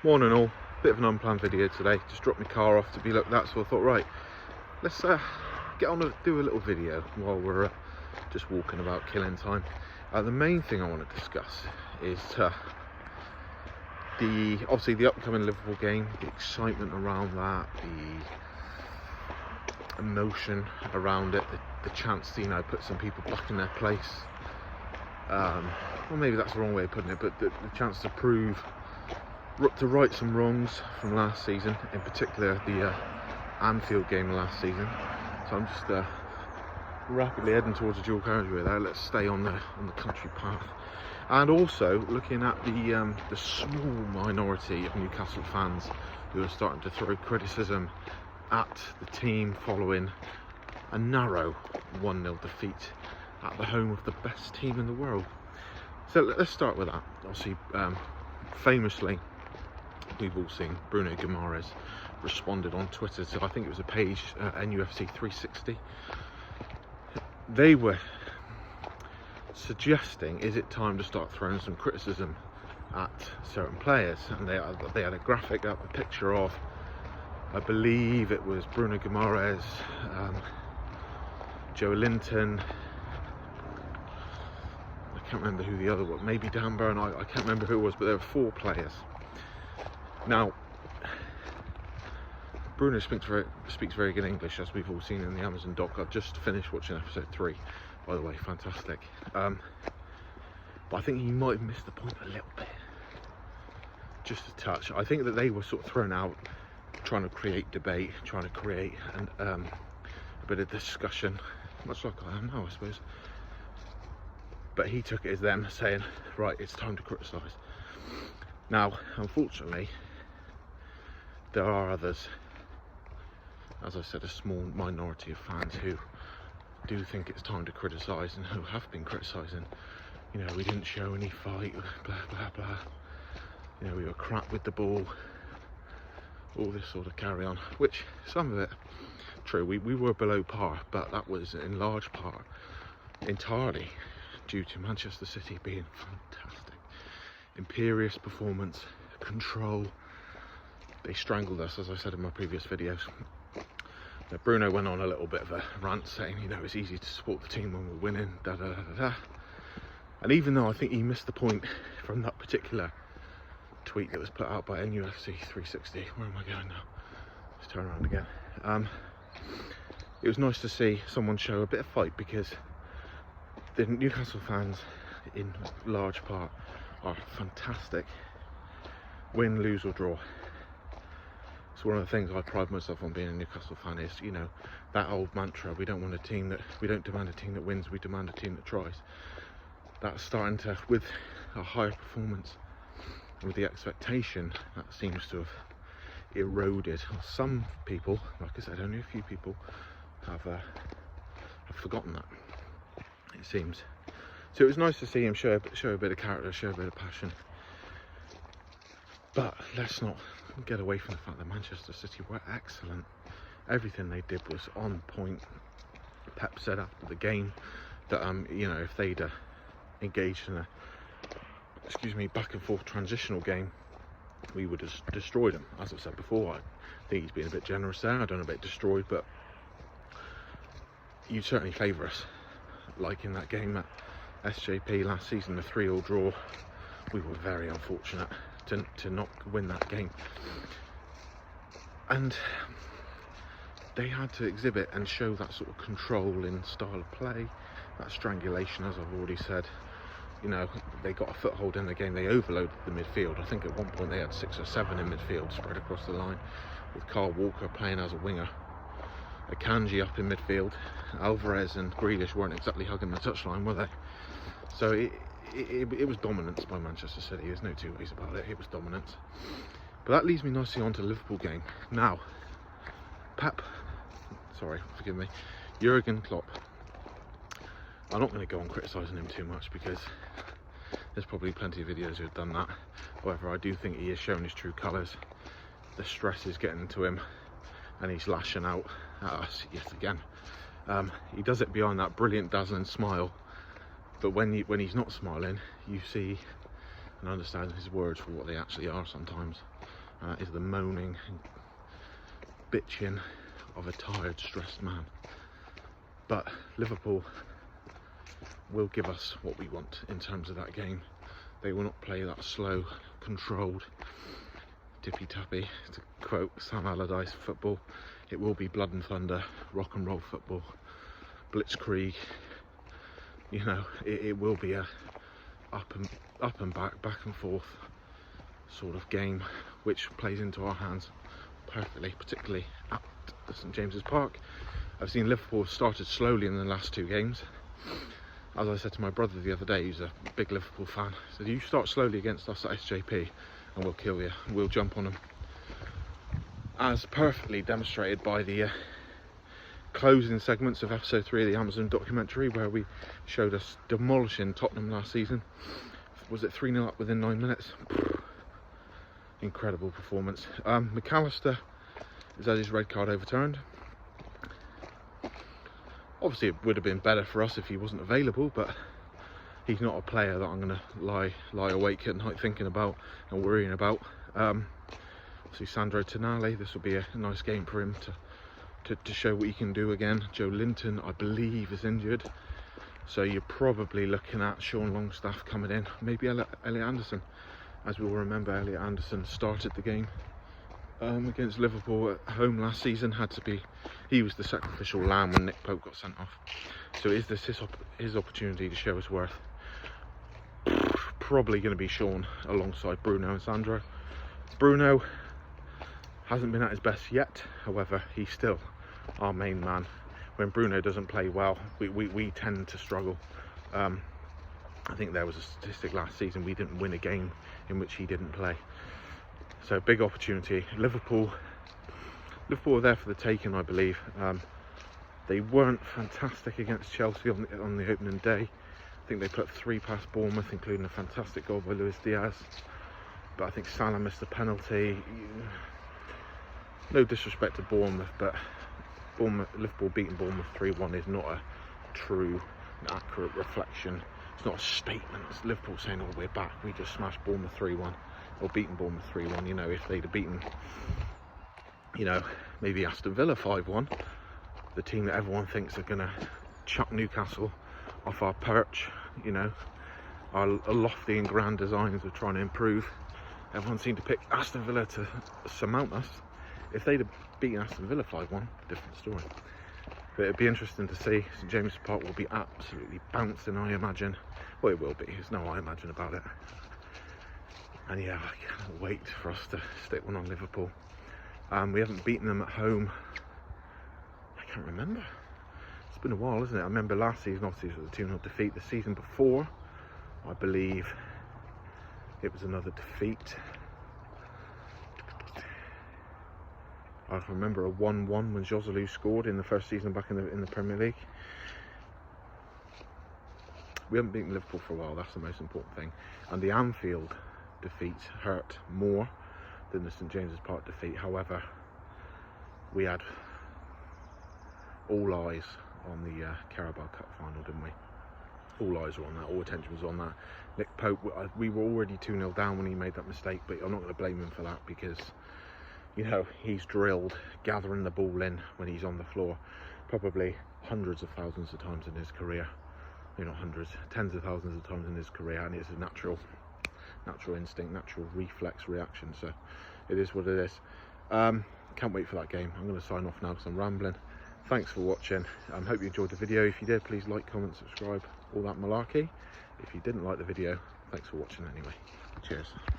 Morning all, bit of an unplanned video today. Just dropped my car off to be looked at, so I thought, right, let's get on and do a little video while we're just walking about, killing time. The main thing I want to discuss is obviously the upcoming Liverpool game, the excitement around that, the emotion around it, the chance to put some people back in their place. Well, maybe that's the wrong way of putting it, but the chance to right some wrongs from last season, in particular the Anfield game last season. So I'm just rapidly heading towards the dual carriageway there. Let's stay on the country path, and also looking at the small minority of Newcastle fans who are starting to throw criticism at the team following a narrow 1-0 defeat at the home of the best team in the world. So let's start with that. Obviously, famously, we've all seen Bruno responded on Twitter to, I think it was a page, NUFC 360. They were suggesting, is it time to start throwing some criticism at certain players? And they had a graphic up, a picture of, I believe it was Bruno Guimaraes, Joe Linton, I can't remember who the other was, maybe Dan Burn, I can't remember who it was, but there were 4 players. Now, Bruno speaks very good English, as we've all seen in the Amazon doc. I've just finished watching episode 3, by the way, fantastic. But I think he might have missed the point a little bit, just a touch. I think that they were sort of thrown out, trying to create debate, trying to create a bit of discussion, much like I am now, I suppose. But he took it as them saying, right, it's time to criticise. Now, unfortunately, there are others, as I said, a small minority of fans who do think it's time to criticise and who have been criticising. We didn't show any fight, blah, blah, blah. We were crap with the ball, all this sort of carry on, which some of it, true, we were below par, but that was in large part entirely due to Manchester City being fantastic. Imperious performance, control. They strangled us, as I said in my previous videos. Now, Bruno went on a little bit of a rant saying, it's easy to support the team when we're winning, da da da da. And even though I think he missed the point from that particular tweet that was put out by NUFC 360, where am I going now? Let's turn around again. It was nice to see someone show a bit of fight, because the Newcastle fans, in large part, are fantastic. Win, lose or draw. It's one of the things I pride myself on being a Newcastle fan is, that old mantra, we don't demand a team that wins, we demand a team that tries. That's starting to, with a higher performance, with the expectation, that seems to have eroded. Some people, like I said, only a few people, have forgotten that, it seems. So it was nice to see him show a bit of character, show a bit of passion. But let's not get away from the fact that Manchester City were excellent. Everything they did was on point. Pep said after the game that if they'd engaged in a back and forth transitional game, we would have destroyed them. As I've said before, I think he's been a bit generous there. I don't know about destroyed, but you'd certainly favour us. Like in that game at SJP last season, the 3-3 draw, we were very unfortunate to not win that game. And they had to exhibit and show that sort of control in style of play, that strangulation, as I've already said. They got a foothold in the game. They overloaded the midfield. I think at one point they had 6 or 7 in midfield spread across the line, with Kyle Walker playing as a winger, Akanji up in midfield. Alvarez and Grealish weren't exactly hugging the touchline, were they? So it was dominance by Manchester City. There's no two ways about it. It was dominance. But that leads me nicely on to the Liverpool game. Now, Jurgen Klopp. I'm not going to go on criticising him too much, because there's probably plenty of videos who have done that. However, I do think he has shown his true colours. The stress is getting to him, and he's lashing out at us yet again. He does it behind that brilliant, dazzling smile, but when he's not smiling, you see and understand his words for what they actually are sometimes. and that is the moaning and bitching of a tired, stressed man. But Liverpool will give us what we want in terms of that game. They will not play that slow, controlled, tippy-tappy, to quote Sam Allardyce football. It will be blood and thunder, rock and roll football, blitzkrieg. You know, it will be a up and back and forth sort of game, which plays into our hands perfectly, particularly at St James's Park. I've seen Liverpool have started slowly in the last 2 games. As I said to my brother the other day, who's a big Liverpool fan, I said, you start slowly against us at SJP and we'll kill you, we'll jump on them. As perfectly demonstrated by the closing segments of episode 3 of the Amazon documentary, where we showed us demolishing Tottenham last season. Was it 3-0 up within 9 minutes? Incredible performance. McAllister has had his red card overturned. Obviously it would have been better for us if he wasn't available, but he's not a player that I'm going to lie awake at night thinking about and worrying about. Obviously Sandro Tonali, this will be a nice game for him to show what he can do again. Joe Linton, I believe, is injured, so you're probably looking at Sean Longstaff coming in, maybe Elliot Anderson. As we'll remember, Elliot Anderson started the game against Liverpool at home last season. He was the sacrificial lamb when Nick Pope got sent off. So is this his opportunity to show his worth? Probably going to be Sean alongside Bruno and Sandro. Bruno hasn't been at his best yet, however he's still our main man. When Bruno doesn't play well, we tend to struggle. I think there was a statistic last season, we didn't win a game in which he didn't play. So big opportunity. Liverpool were there for the taking, I believe. They weren't fantastic against Chelsea on the opening day. I think they put 3 past Bournemouth, including a fantastic goal by Luis Diaz. But I think Salah missed a penalty. No disrespect to Bournemouth, but Liverpool beating Bournemouth 3-1 is not a true and accurate reflection. It's not a statement. It's Liverpool saying, oh, we're back, we just smashed Bournemouth 3-1, or beaten Bournemouth 3-1. You know, if they'd have beaten, you know, maybe Aston Villa 5-1, the team that everyone thinks are going to chuck Newcastle off our perch, you know, our lofty and grand designs of trying to improve. Everyone seemed to pick Aston Villa to surmount us. If they'd have beaten Aston Villa 5-1, different story. But it'd be interesting to see. St James's Park will be absolutely bouncing, I imagine. Well, it will be. There's no I imagine about it. And yeah, I can't wait for us to stick one on Liverpool. We haven't beaten them at home. I can't remember. It's been a while, isn't it? I remember last season, obviously, it was a 2-0 defeat. The season before, I believe it was another defeat. I remember a 1-1 when Joselu scored in the first season back in the Premier League. We haven't beaten Liverpool for a while, that's the most important thing. And the Anfield defeat hurt more than the St James's Park defeat. However, we had all eyes on the Carabao Cup final, didn't we? All eyes were on that, all attention was on that. Nick Pope, we were already 2-0 down when he made that mistake, but I'm not going to blame him for that, because you know, he's drilled gathering the ball in when he's on the floor probably hundreds of thousands of times in his career. You know, hundreds, tens of thousands of times in his career, and it's a natural instinct, natural reflex reaction. So it is what it is. Can't wait for that game. I'm going to sign off now because I'm rambling. Thanks for watching. Hope you enjoyed the video. If you did, please like, comment, subscribe, all that malarkey. If you didn't like the video, thanks for watching anyway. Cheers.